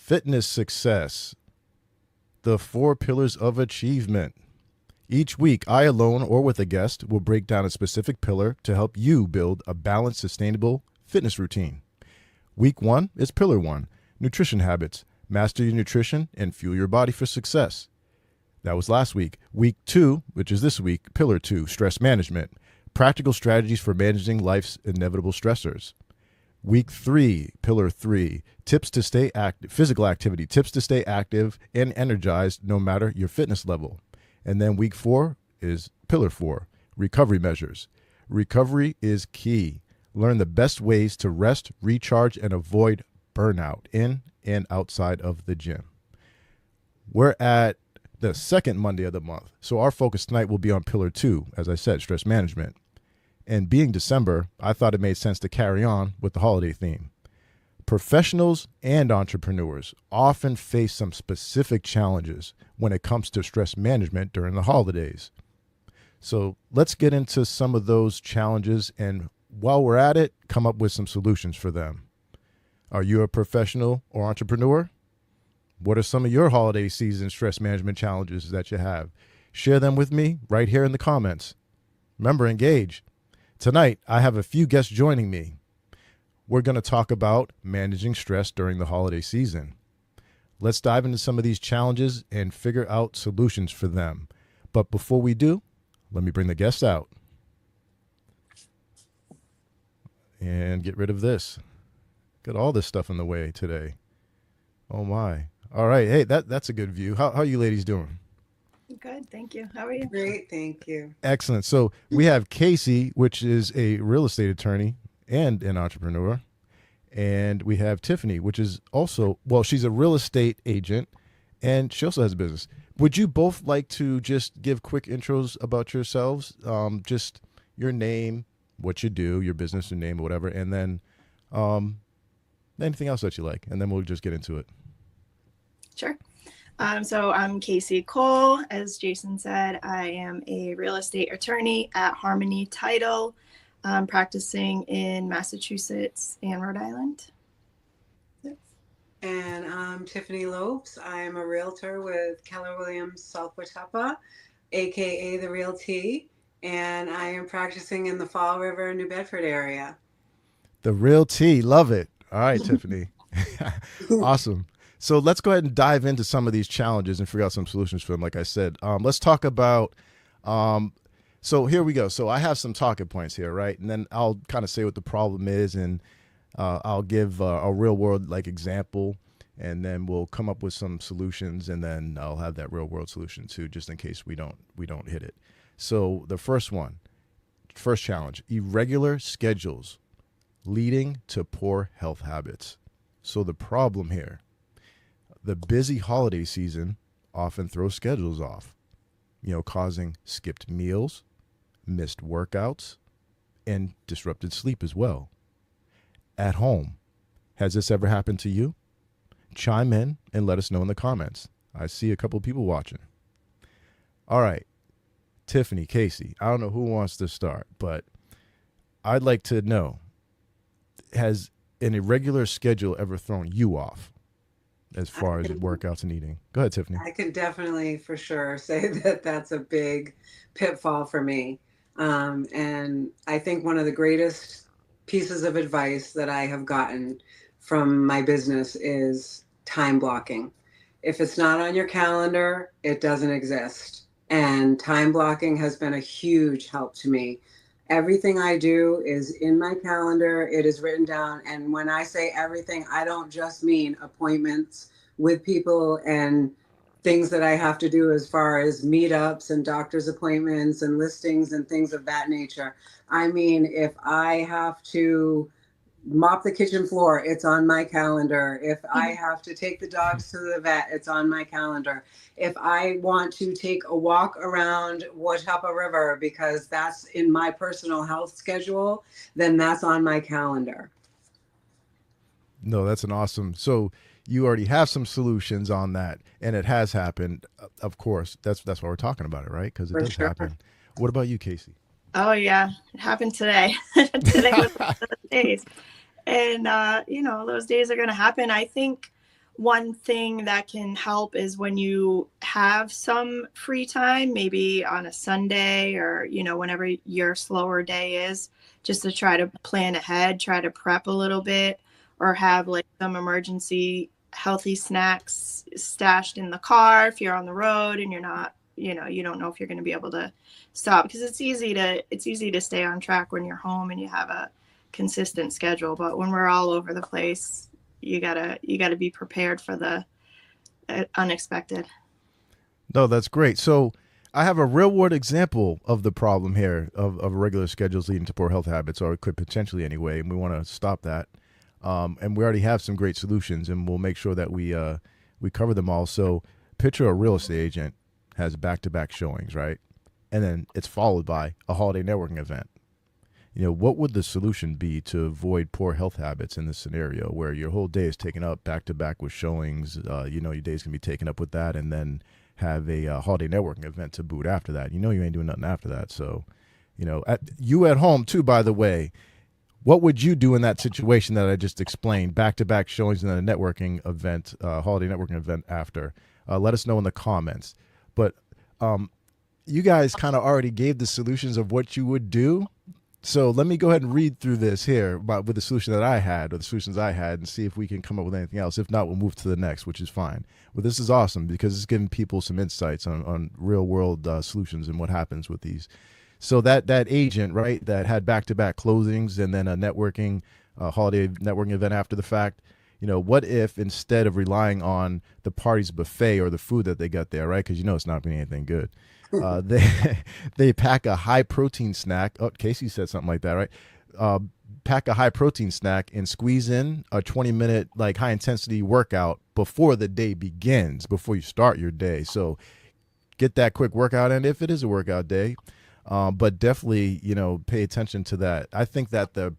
Fitness success, the 4 pillars of achievement. Each week, I alone or with a guest will break down a specific pillar to help you build a balanced, sustainable fitness routine. Week 1 is Pillar 1, nutrition habits. Master your nutrition and fuel your body for success. That was last week. Week 2, which is this week, Pillar 2, stress management. Practical strategies for managing life's inevitable stressors. Week 3, Pillar 3, tips to stay active, physical activity, tips to stay active and energized no matter your fitness level. And then week 4 is Pillar 4, recovery measures. Recovery is key. Learn the best ways to rest, recharge, and avoid burnout in and outside of the gym. We're at the second Monday of the month, so our focus tonight will be on Pillar 2, as I said, stress management. And being December, I thought it made sense to carry on with the holiday theme. Professionals and entrepreneurs often face some specific challenges when it comes to stress management during the holidays. So let's get into some of those challenges, and while we're at it, come up with some solutions for them. Are you a professional or entrepreneur? What are some of your holiday season stress management challenges that you have? Share them with me right here in the comments. Remember, engage. Tonight, I have a few guests joining me. We're going to talk about managing stress during the holiday season. Let's dive into some of these challenges and figure out solutions for them. But before we do, let me bring the guests out and get rid of this. Got all this stuff in the way today. Oh my. All right. Hey, that's a good view. How are you ladies doing? Good, thank you. How are you? Great, thank you. Excellent. So we have Casey, which is a real estate attorney and an entrepreneur. And we have Tiffany, which is also, well, she's a real estate agent and she also has a business. Would you both like to just give quick intros about yourselves? Just your name, what you do, your business, your name, whatever, and then anything else that you like, and then we'll just get into it. Sure. So I'm Casey Cole. As Jason said, I am a real estate attorney at Harmony Title, practicing in Massachusetts and Rhode Island. And I'm Tiffany Lopes. I'm a realtor with Keller Williams South Watapa, aka the Real T, and I am practicing in the Fall River, New Bedford area. The Real T, love it. All right, Tiffany. Awesome. So let's go ahead and dive into some of these challenges and figure out some solutions for them. Like I said, let's talk about, so here we go. So I have some talking points here, right? And then I'll kind of say what the problem is, and I'll give a real world like example, and then we'll come up with some solutions, and then I'll have that real world solution too, just in case we don't hit it. So the first challenge, irregular schedules leading to poor health habits. So the problem here, the busy holiday season often throws schedules off, causing skipped meals, missed workouts, and disrupted sleep as well. At home, has this ever happened to you? Chime in and let us know in the comments. I see a couple of people watching. All right, Tiffany, Casey, I don't know who wants to start, but I'd like to know, has an irregular schedule ever thrown you off as far as workouts and eating? Go ahead, Tiffany. I can definitely for sure say that that's a big pitfall for me. And I think one of the greatest pieces of advice that I have gotten from my business is time blocking. If it's not on your calendar, it doesn't exist. And time blocking has been a huge help to me. Everything I do is in my calendar. It is written down. And when I say everything, I don't just mean appointments with people and things that I have to do as far as meetups and doctor's appointments and listings and things of that nature. I mean, if I have to mop the kitchen floor, it's on my calendar. If I have to take the dogs to the vet, it's on my calendar. If I want to take a walk around Watapa River because that's in my personal health schedule, then that's on my calendar. No, that's an awesome. So you already have some solutions on that, and it has happened. Of course, that's why we're talking about it, right? Because it does happen. What about you, Casey? Oh yeah, it happened today. Today was one of those days, and those days are going to happen. I think one thing that can help is when you have some free time, maybe on a Sunday or, whenever your slower day is, just to try to plan ahead, try to prep a little bit, or have like some emergency healthy snacks stashed in the car if you're on the road and you're not, you don't know if you're going to be able to stop, because it's easy to stay on track when you're home and you have a consistent schedule. But when we're all over the place, you gotta be prepared for the unexpected. No, that's great. So I have a real world example of the problem here of regular schedules leading to poor health habits, or it could potentially anyway, and we want to stop that. And we already have some great solutions, and we'll make sure that we cover them all. So picture a real estate agent has back-to-back showings, right? And then it's followed by a holiday networking event. What would the solution be to avoid poor health habits in this scenario where your whole day is taken up back to back with showings? Your days can be taken up with that, and then have a holiday networking event to boot after that. You ain't doing nothing after that. So, you at home too, by the way, what would you do in that situation that I just explained? Back to back showings and then a networking event, holiday networking event after. Let us know in the comments. But you guys kind of already gave the solutions of what you would do. So let me go ahead and read through this here with the solution that I had, or the solutions I had, and see if we can come up with anything else. If not, we'll move to the next, which is fine. But this is awesome because it's giving people some insights on real world solutions and what happens with these. So that agent, right, that had back-to-back closings and then a holiday networking event after the fact, what if instead of relying on the party's buffet or the food that they got there, right, because it's not going to be anything good, they pack a high protein snack. Oh, Casey said something like that, right? Pack a high protein snack and squeeze in a 20-minute like high intensity workout before the day begins, before you start your day. So get that quick workout in if it is a workout day. But definitely, pay attention to that. I think that the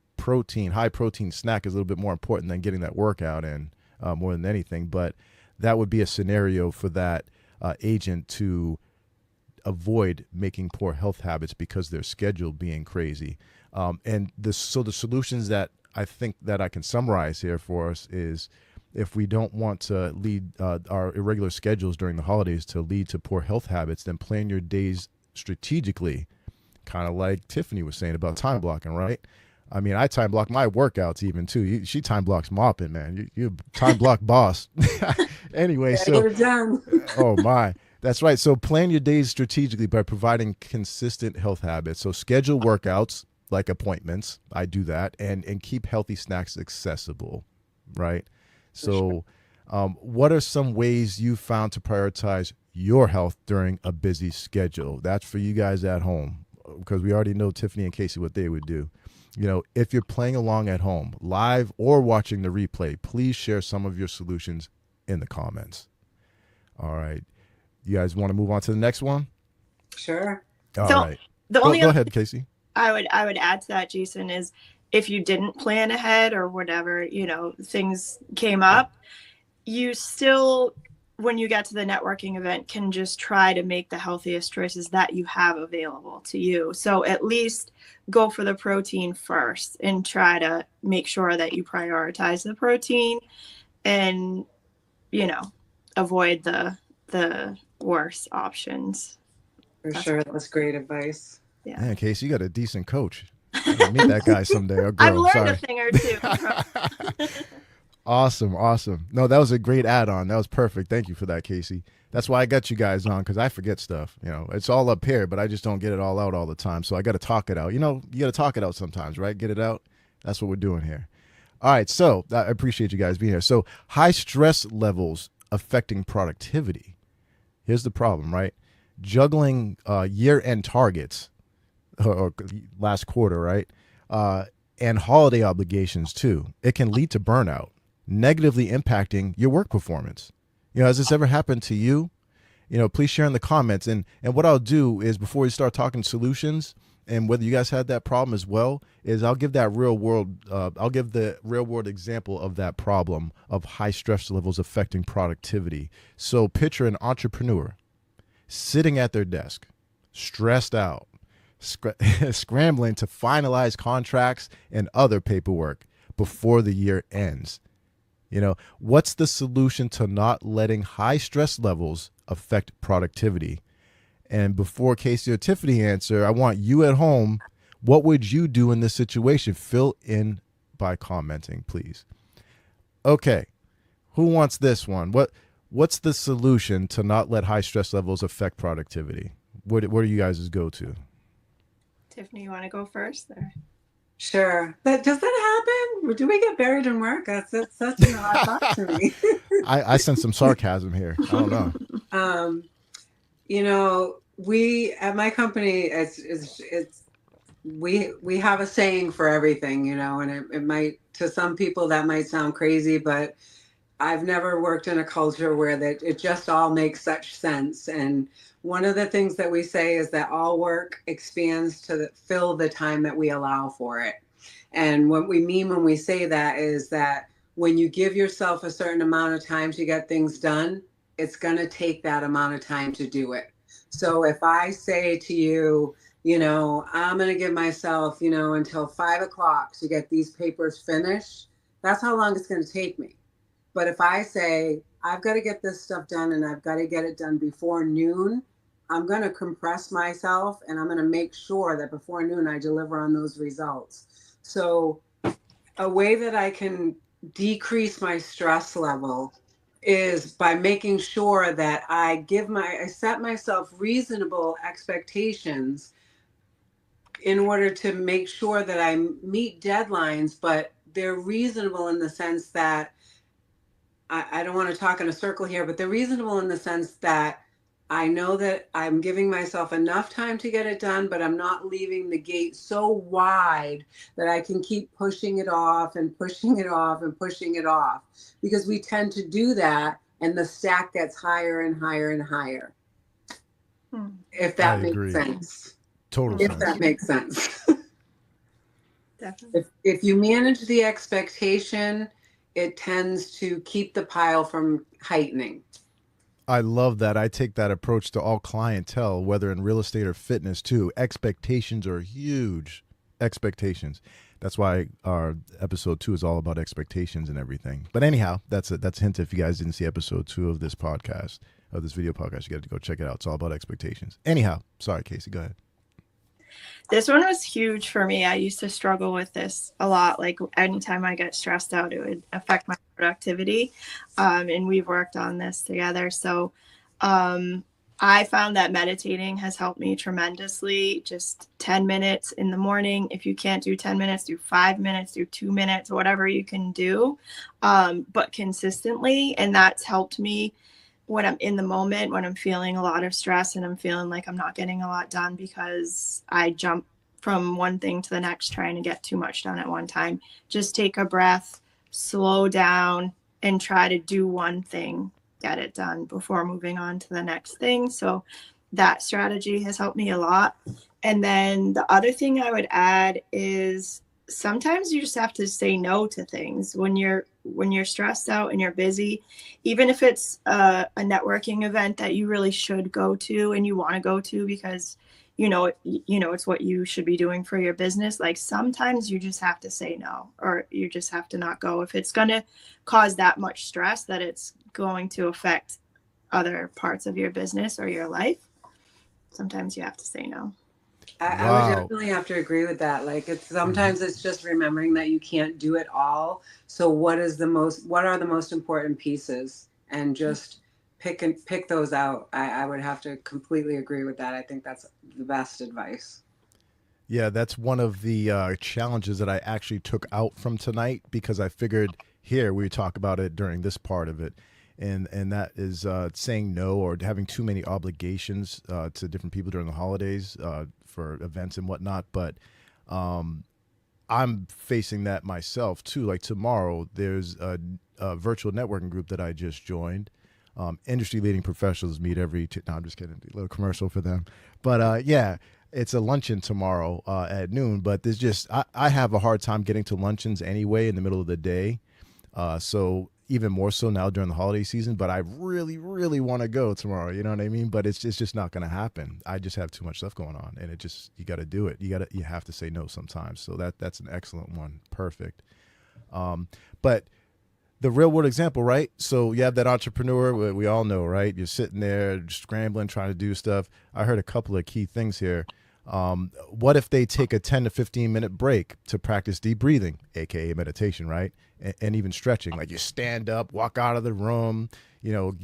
high protein snack is a little bit more important than getting that workout in, more than anything. But that would be a scenario for that agent to avoid making poor health habits because their schedule being crazy. So the solutions that I think that I can summarize here for us is, if we don't want to lead our irregular schedules during the holidays to lead to poor health habits, then plan your days strategically, kind of like Tiffany was saying about time blocking, right? I mean, I time block my workouts even too. She time blocks mopping, man. You time block boss. Anyway, so get it done. oh my. That's right. So plan your days strategically by providing consistent health habits. So schedule workouts like appointments. I do that, and keep healthy snacks accessible, right? So what are some ways you found to prioritize your health during a busy schedule? That's for you guys at home, because we already know Tiffany and Casey what they would do. If you're playing along at home, live or watching the replay, please share some of your solutions in the comments. All right. You guys want to move on to the next one? Sure. All right. Go ahead, Casey. I would add to that, Jason, is if you didn't plan ahead or whatever, things came up, you still, when you get to the networking event, can just try to make the healthiest choices that you have available to you. So at least go for the protein first and try to make sure that you prioritize the protein and, avoid the worse options. For sure. That's great advice. Yeah. Man, Casey, you got a decent coach. I'm gonna meet that guy someday. Or girl, I've learned sorry. a thing or two. Awesome. No, that was a great add-on. That was perfect. Thank you for that, Casey. That's why I got you guys on, because I forget stuff. It's all up here, but I just don't get it all out all the time. So I got to talk it out. You got to talk it out sometimes, right? Get it out. That's what we're doing here. All right. So I appreciate you guys being here. So high stress levels affecting productivity. Here's the problem, right? Juggling year-end targets or last quarter, right? And holiday obligations too. It can lead to burnout, negatively impacting your work performance. Has this ever happened to you? Please share in the comments. And what I'll do is, before we start talking solutions, and whether you guys had that problem as well, is I'll give the real world example of that problem of high stress levels affecting productivity. So picture an entrepreneur sitting at their desk, stressed out, scrambling to finalize contracts and other paperwork before the year ends. What's the solution to not letting high stress levels affect productivity? And before Casey or Tiffany answer, I want you at home. What would you do in this situation? Fill in by commenting, please. Okay, who wants this one? What's the solution to not let high stress levels affect productivity? What are you guys' go-to? Tiffany, you want to go first? Or? Sure. Does that happen? Do we get buried in work? That's such an odd thought to me. I sense some sarcasm here. I don't know. We at my company, we have a saying for everything, and it might, to some people that might sound crazy, but I've never worked in a culture where that it just all makes such sense. And one of the things that we say is that all work expands to fill the time that we allow for it. And what we mean when we say that is that when you give yourself a certain amount of time to get things done, it's going to take that amount of time to do it. So if I say to you, I'm going to give myself, until 5 o'clock to get these papers finished, that's how long it's going to take me. But if I say, I've got to get this stuff done and I've got to get it done before noon, I'm going to compress myself and I'm going to make sure that before noon I deliver on those results. So a way that I can decrease my stress level is by making sure that I set myself reasonable expectations in order to make sure that I meet deadlines, but they're reasonable in the sense that I don't want to talk in a circle here, but they're reasonable in the sense that I know that I'm giving myself enough time to get it done, but I'm not leaving the gate so wide that I can keep pushing it off and pushing it off and pushing it off, because we tend to do that and the stack gets higher and higher and higher. If that makes sense. Total if sense. that makes sense. Definitely. If you manage the expectation, it tends to keep the pile from heightening. I love that. I take that approach to all clientele, whether in real estate or fitness too. Expectations are huge. Expectations. That's why our episode 2 is all about expectations and everything. But anyhow, that's a hint. If you guys didn't see episode 2 of this podcast, of this video podcast, you got to go check it out. It's all about expectations. Anyhow, sorry, Casey, go ahead. This one was huge for me. I used to struggle with this a lot. Like anytime I get stressed out, it would affect my productivity. And we've worked on this together. So I found that meditating has helped me tremendously. Just 10 minutes in the morning. If you can't do 10 minutes, do 5 minutes, do 2 minutes, whatever you can do, but consistently. And that's helped me when I'm in the moment, when I'm feeling a lot of stress and I'm feeling like I'm not getting a lot done because I jump from one thing to the next trying to get too much done at one time. Just take a breath, slow down, and try to do one thing, get it done before moving on to the next thing. So that strategy has helped me a lot. And then the other thing I would add is sometimes you just have to say no to things when you're stressed out and you're busy, even if it's a networking event that you really should go to and you want to go to because it's what you should be doing for your business. Like sometimes you just have to say no, or you just have to not go if it's going to cause that much stress that it's going to affect other parts of your business or your life. Sometimes you have to say no. I would definitely have to agree with that. Like sometimes it's just remembering that you can't do it all. So what are the most important pieces, and just pick those out. I would have to completely agree with that. I think that's the best advice. Yeah, that's one of the challenges that I actually took out from tonight, because I figured here we talk about it during this part of it. And that is saying no, or having too many obligations to different people during the holidays for events and whatnot. But I'm facing that myself too. Like tomorrow, there's a virtual networking group that I just joined. Industry leading professionals meet every. No, I'm just kidding. A little commercial for them. But yeah, it's a luncheon tomorrow at noon. But there's just I have a hard time getting to luncheons anyway in the middle of the day. So even more so now during the holiday season, but I really, really want to go tomorrow. You know what I mean? But it's just not going to happen. I just have too much stuff going on, and you got to do it. You have to say no sometimes. So that's an excellent one. Perfect. But the real world example, right? So you have that entrepreneur, we all know, right? You're sitting there scrambling, trying to do stuff. I heard a couple of key things here. What if they take a 10 to 15-minute break to practice deep breathing, aka meditation, right? And even stretching. Like you stand up, walk out of the room,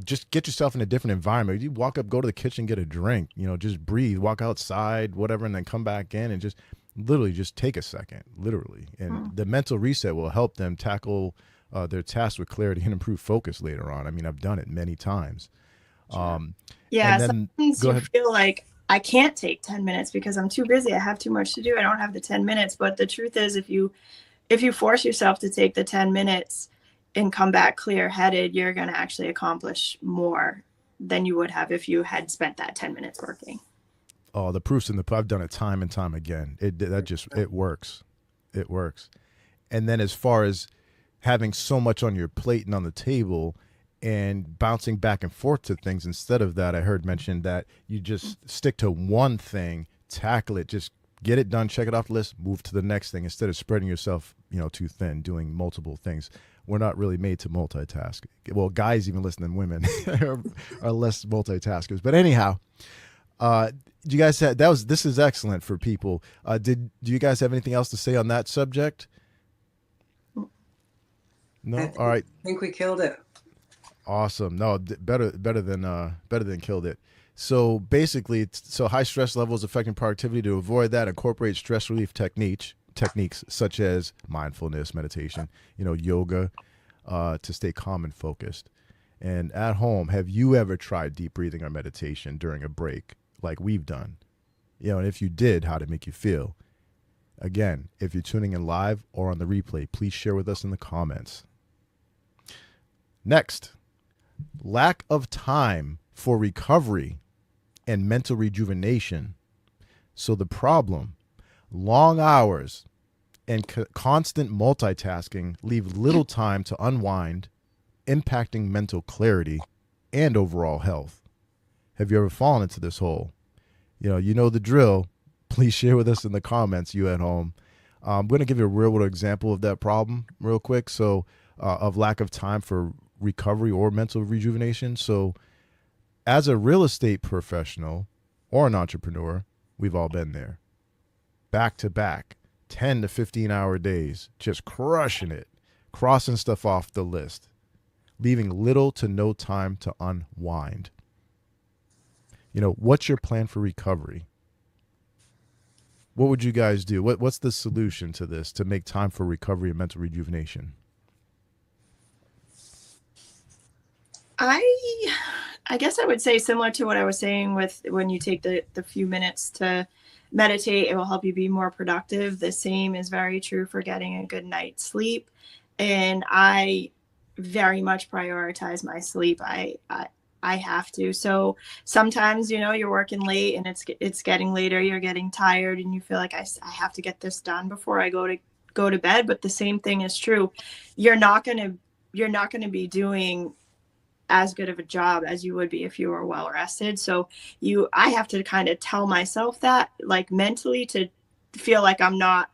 just get yourself in a different environment. You walk up, go to the kitchen, get a drink, just breathe, walk outside, whatever, and then come back in and just literally just take a second, literally. And the mental reset will help them tackle their tasks with clarity and improve focus later on. I mean, I've done it many times. Sure. And Yeah, then sometimes go you ahead. feel like I can't take 10 minutes because I'm too busy. I have too much to do. I don't have the 10 minutes. But the truth is, if you force yourself to take the 10 minutes and come back clear headed, you're going to actually accomplish more than you would have if you had spent that 10 minutes working. Oh, the proof's in the I've done it time and time again. It works. It works. And then as far as having so much on your plate and on the table and bouncing back and forth to things instead of that, I heard mentioned that you just stick to one thing, tackle it, just get it done, check it off the list, move to the next thing instead of spreading yourself, too thin, doing multiple things. We're not really made to multitask. Well, guys even less than women are less multitaskers. But anyhow, do you guys have this is excellent for people. Do you guys have anything else to say on that subject? I No? All right. think we killed it. Awesome. No, better than killed it. So basically, so high stress levels affecting productivity. To avoid that, incorporate stress relief techniques such as mindfulness, meditation, yoga, to stay calm and focused. And at home, have you ever tried deep breathing or meditation during a break like we've done? And if you did, how did it make you feel? Again, if you're tuning in live or on the replay, please share with us in the comments. Next, lack of time for recovery and mental rejuvenation. So the problem, long hours and constant multitasking leave little time to unwind, impacting mental clarity and overall health. Have you ever fallen into this hole? You know the drill. Please share with us in the comments, you at home. I'm going to give you a real world example of that problem real quick. So, of lack of time for recovery or mental rejuvenation. So, as a real estate professional or an entrepreneur, we've all been there. Back to back, 10 to 15-hour days, just crushing it, crossing stuff off the list, leaving little to no time to unwind. What's your plan for recovery? What would you guys do? What's the solution to this to make time for recovery and mental rejuvenation? I guess I would say similar to what I was saying with when you take the few minutes to meditate, it will help you be more productive. The same is very true for getting a good night's sleep. And I very much prioritize my sleep. I have to. So sometimes, you're working late and it's getting later, you're getting tired and you feel like I have to get this done before I go to bed. But the same thing is true. You're not going to be doing as good of a job as you would be if you were well rested. So I have to kind of tell myself that, like, mentally, to feel like I'm not,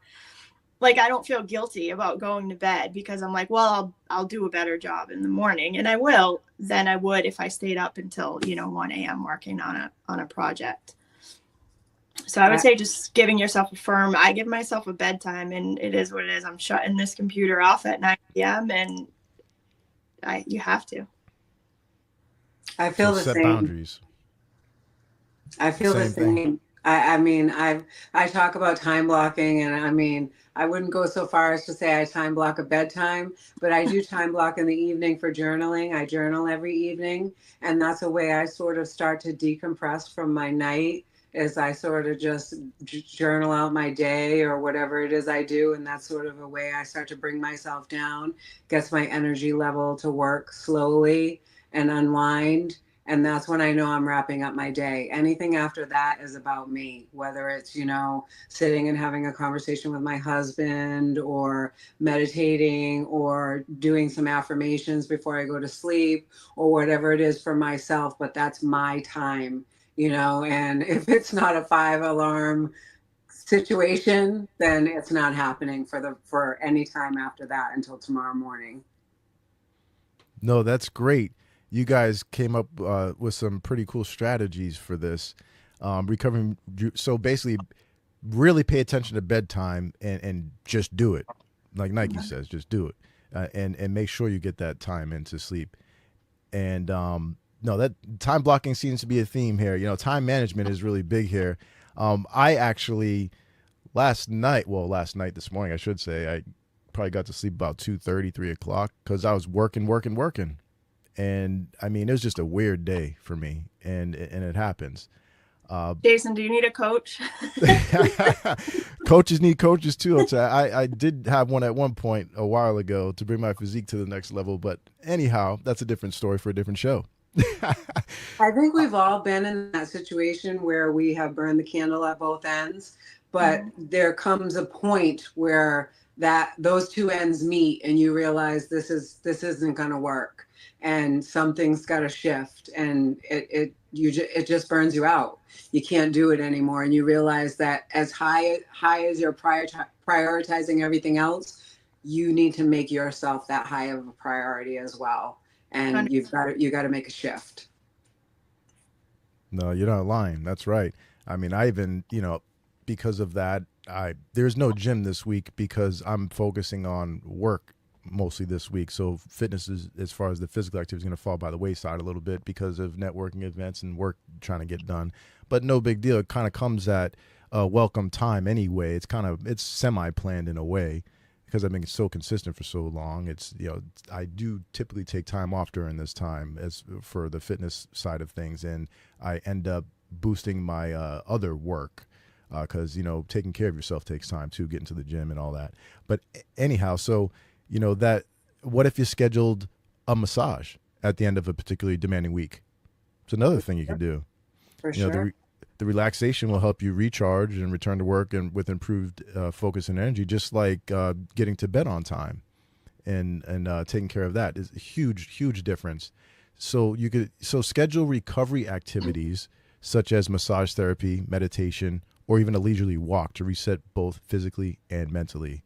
like, I don't feel guilty about going to bed because I'm like, well, I'll do a better job in the morning, and I will, than I would if I stayed up until 1 a.m. working on a project. So I would say just giving yourself I give myself a bedtime, and it is what it is. I'm shutting this computer off at 9 p.m. and you have to. I feel So the set same. boundaries. I feel the Same thing. same. I mean, I talk about time blocking, and I mean, I wouldn't go so far as to say I time block a bedtime, but I do time block in the evening for journaling. I journal every evening, and that's a way I sort of start to decompress from my night. Is I sort of just journal out my day or whatever it is I do, and that's sort of a way I start to bring myself down, gets my energy level to work slowly and unwind, and that's when I know I'm wrapping up my day. Anything after that is about me, whether it's, sitting and having a conversation with my husband or meditating or doing some affirmations before I go to sleep or whatever it is for myself. But that's my time, and if it's not a 5 alarm situation, then it's not happening for any time after that until tomorrow morning. No, that's great. You guys came up with some pretty cool strategies for this. Recovering. So basically, really pay attention to bedtime and just do it. Like Nike says, just do it. And make sure you get that time into sleep. And no, that time blocking seems to be a theme here. Time management is really big here. I actually last night, this morning, I should say, I probably got to sleep about 2:30, 3 o'clock because I was working. And I mean, it was just a weird day for me, and it happens. Jason, do you need a coach? Coaches need coaches too. I did have one at one point a while ago to bring my physique to the next level, but anyhow, that's a different story for a different show. I think we've all been in that situation where we have burned the candle at both ends, but there comes a point where those two ends meet and you realize this isn't going to work and something's got to shift, and it just burns you out. You can't do it anymore, and you realize that as high as you're prioritizing everything else, you need to make yourself that high of a priority as well, and you got to make a shift. No, you're not lying. That's right. I mean, I even, because of that, there's no gym this week because I'm focusing on work mostly this week. So fitness is, as far as the physical activity, is going to fall by the wayside a little bit because of networking events and work trying to get done. But no big deal. It kind of comes at a welcome time anyway. It's semi-planned in a way because I've been so consistent for so long. I do typically take time off during this time as for the fitness side of things, and I end up boosting my other work because taking care of yourself takes time too, getting to the gym and all that. But anyhow, so that what if you scheduled a massage at the end of a particularly demanding week? It's another thing you can do. For sure. The relaxation will help you recharge and return to work and with improved focus and energy, just like getting to bed on time and taking care of that is a huge difference. So schedule recovery activities such as massage therapy, meditation, or even a leisurely walk to reset both physically and mentally.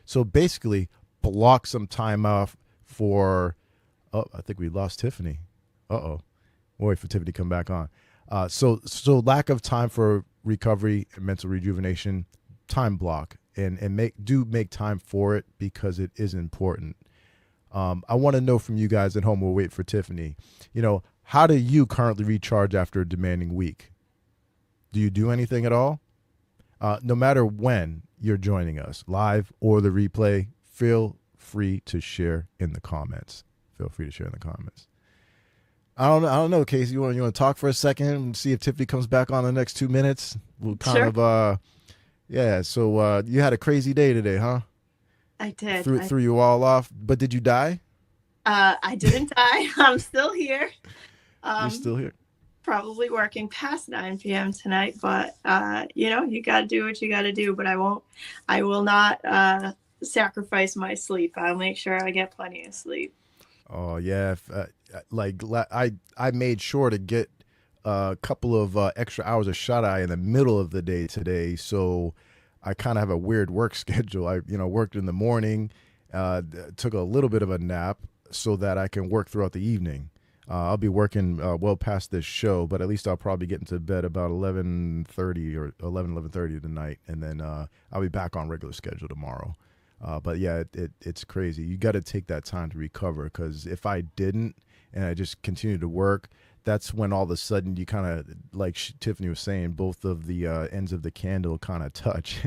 So basically block some time off for. Oh, I think we lost Tiffany. We'll wait for Tiffany to come back on. So lack of time for recovery and mental rejuvenation, time block and make time for it because it is important. I want to know from you guys at home. We'll wait for Tiffany. How do you currently recharge after a demanding week? Do you do anything at all? No matter when you're joining us, live or the replay, feel free to share in the comments. I don't know, Casey. You want to talk for a second and see if Tiffany comes back on the next 2 minutes? We'll kind of yeah. So you had a crazy day today, huh? I did. Threw you all off, but did you die? I didn't die. I'm still here. You're still here. Probably working past 9 p.m. tonight, but you got to do what you got to do. But I will not sacrifice my sleep. I'll make sure I get plenty of sleep. Oh yeah, I made sure to get a couple of extra hours of shut eye in the middle of the day today, so I kind of have a weird work schedule. I worked in the morning, took a little bit of a nap so that I can work throughout the evening. I'll be working well past this show, but at least I'll probably get into bed about 11:30 or 11:30 tonight, and then I'll be back on regular schedule tomorrow. But yeah, it's crazy. You got to take that time to recover, because if I didn't and I just continued to work, that's when all of a sudden you kind of, like Tiffany was saying, both of the ends of the candle kind of touch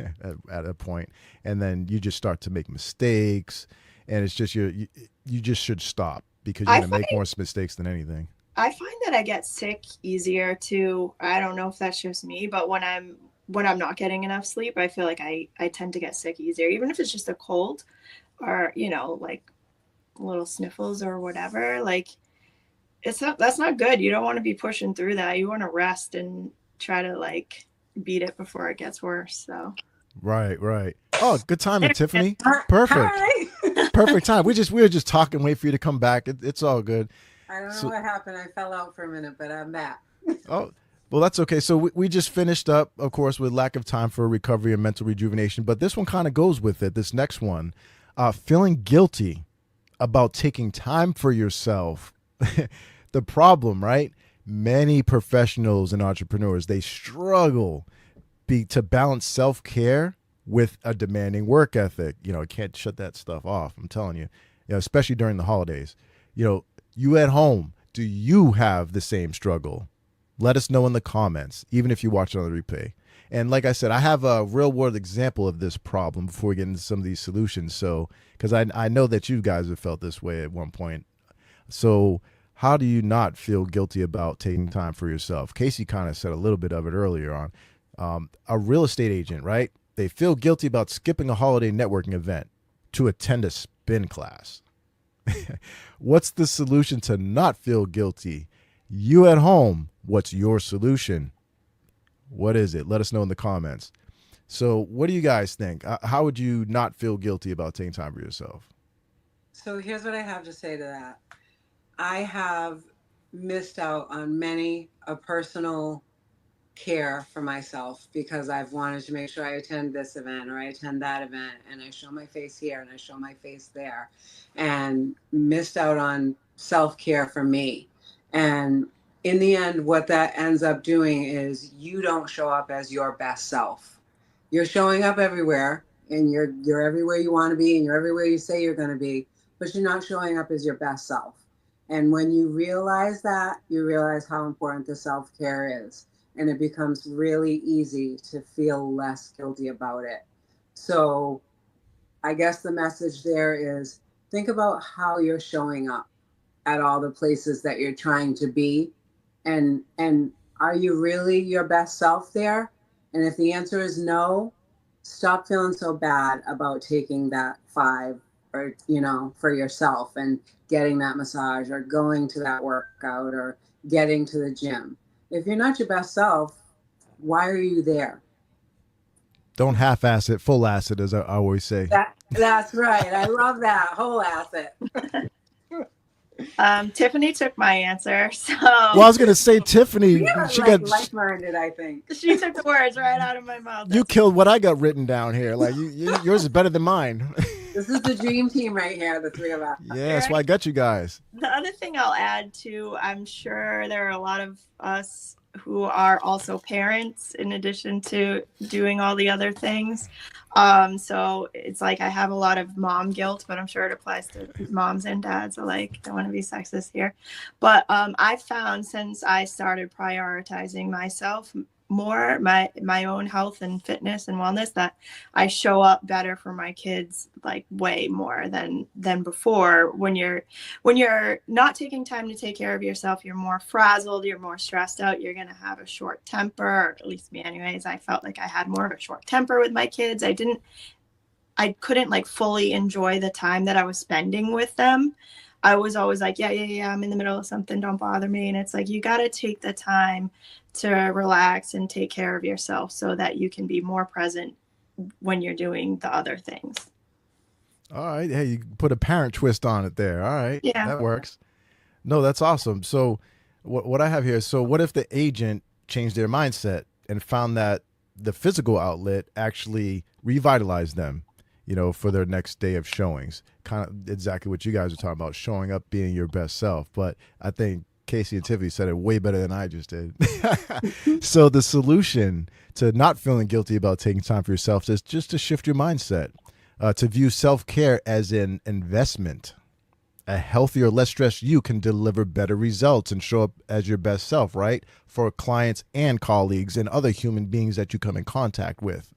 at a point, and then you just start to make mistakes, and it's just you just should stop, because you're going to make more mistakes than anything. I find that I get sick easier too. I don't know if that's just me, but when I'm not getting enough sleep, I feel like I tend to get sick easier, even if it's just a cold or, like little sniffles or whatever. Like, that's not good. You don't want to be pushing through that. You want to rest and try to beat it before it gets worse. So. Right. Oh, good timing, Tiffany. Perfect. Hi. Perfect time. We were just talking, wait for you to come back. It's all good. I don't know what happened. I fell out for a minute, but I'm back. Oh, well, that's okay. So we just finished up, of course, with lack of time for recovery and mental rejuvenation. But this one kind of goes with it. This next one, feeling guilty about taking time for yourself. The problem, right? Many professionals and entrepreneurs, they struggle to balance self-care with a demanding work ethic. Can't shut that stuff off. I'm telling you, especially during the holidays. You at home, do you have the same struggle? Let us know in the comments, even if you watch it on the replay. And like I said, I have a real world example of this problem before we get into some of these solutions. So, because I know that you guys have felt this way at one point. So how do you not feel guilty about taking time for yourself? Casey kind of said a little bit of it earlier on. A real estate agent, right? They feel guilty about skipping a holiday networking event to attend a spin class. What's the solution to not feel guilty? You at home, what's your solution? What is it? Let us know in the comments. So what do you guys think? How would you not feel guilty about taking time for yourself? So here's what I have to say to that. I have missed out on many a personal care for myself because I've wanted to make sure I attend this event or I attend that event and I show my face here and I show my face there, and missed out on self-care for me. And in the end, what that ends up doing is you don't show up as your best self. You're showing up everywhere and you're everywhere you want to be and you're everywhere you say you're going to be, but you're not showing up as your best self. And when you realize that, you realize how important the self-care is. And it becomes really easy to feel less guilty about it. So I guess the message there is think about how you're showing up at all the places that you're trying to be. And are you really your best self there? And if the answer is no, stop feeling so bad about taking that 5 or, for yourself and getting that massage or going to that workout or getting to the gym. If you're not your best self, why are you there? Don't half-ass it, full-ass it, as I always say. That's right. I love that. Whole-ass it. Tiffany took my answer. So well, I was going to say, Tiffany, she got like-minded, I think. She took the words right out of my mouth. You killed what I got written down here. Like yours is better than mine. This is the dream team right here, the three of us. Yeah, that's why I got you guys. The other thing I'll add too, I'm sure there are a lot of us who are also parents in addition to doing all the other things. So it's like I have a lot of mom guilt, but I'm sure it applies to moms and dads alike. Don't want to be sexist here. But I found since I started prioritizing myself more, my own health and fitness and wellness, that I show up better for my kids, like way more than before. When you're not taking time to take care of yourself, you're more frazzled, you're more stressed out, you're gonna have a short temper, or at least me anyways. I felt like I had more of a short temper with my kids. I couldn't like fully enjoy the time that I was spending with them. I was always like, yeah, I'm in the middle of something, don't bother me. And it's like, you got to take the time to relax and take care of yourself so that you can be more present when you're doing the other things. All right. Hey, you put a parent twist on it there. All right. Yeah. That works. No, that's awesome. So what I have here, so what if the agent changed their mindset and found that the physical outlet actually revitalized them, for their next day of showings? Kind of exactly what you guys are talking about, showing up, being your best self. But I think Casey and Tiffany said it way better than I just did. So the solution to not feeling guilty about taking time for yourself is just to shift your mindset, to view self-care as an investment. A healthier, less stressed you can deliver better results and show up as your best self, right? For clients and colleagues and other human beings that you come in contact with.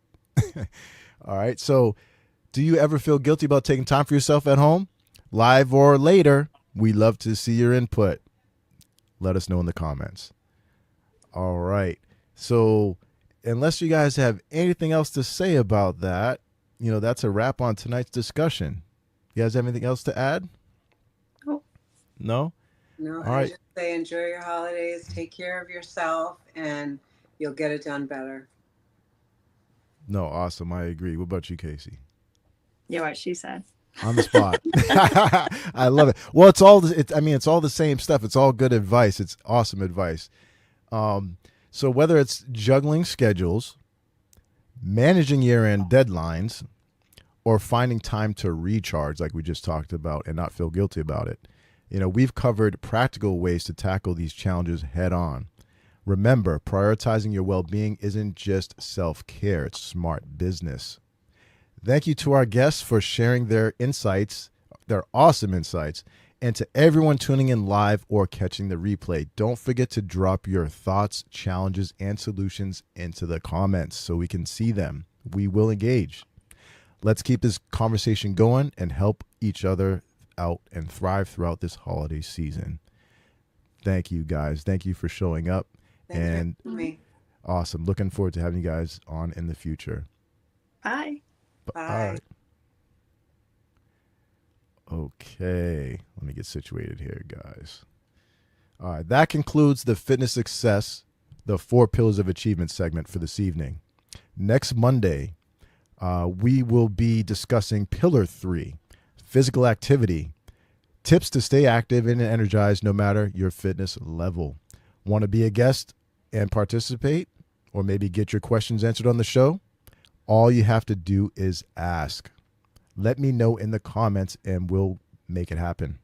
All right. So do you ever feel guilty about taking time for yourself at home? Live or later, we love to see your input. Let us know in the comments. All right. So unless you guys have anything else to say about that, that's a wrap on tonight's discussion. You guys have anything else to add? No? No, All I right. just say enjoy your holidays, take care of yourself, and you'll get it done better. No, awesome. I agree. What about you, Casey? Yeah, what she said. On the spot. I love it. Well, it's all the same stuff. It's all good advice. It's awesome advice. So whether it's juggling schedules, managing year-end deadlines, or finding time to recharge, like we just talked about, and not feel guilty about it. We've covered practical ways to tackle these challenges head on. Remember, prioritizing your well being isn't just self care, it's smart business. Thank you to our guests for sharing their insights, their awesome insights, and to everyone tuning in live or catching the replay. Don't forget to drop your thoughts, challenges, and solutions into the comments so we can see them. We will engage. Let's keep this conversation going and help each other out and thrive throughout this holiday season. Thank you, guys. Thank you for showing up. Thanks for me. Awesome. Looking forward to having you guys on in the future. Bye. Bye. All right. Okay. Let me get situated here, guys. All right. That concludes the Fitness Success, the 4 Pillars of Achievement segment for this evening. Next Monday, we will be discussing Pillar 3, physical activity, tips to stay active and energized no matter your fitness level. Want to be a guest and participate, or maybe get your questions answered on the show? All you have to do is ask. Let me know in the comments and we'll make it happen.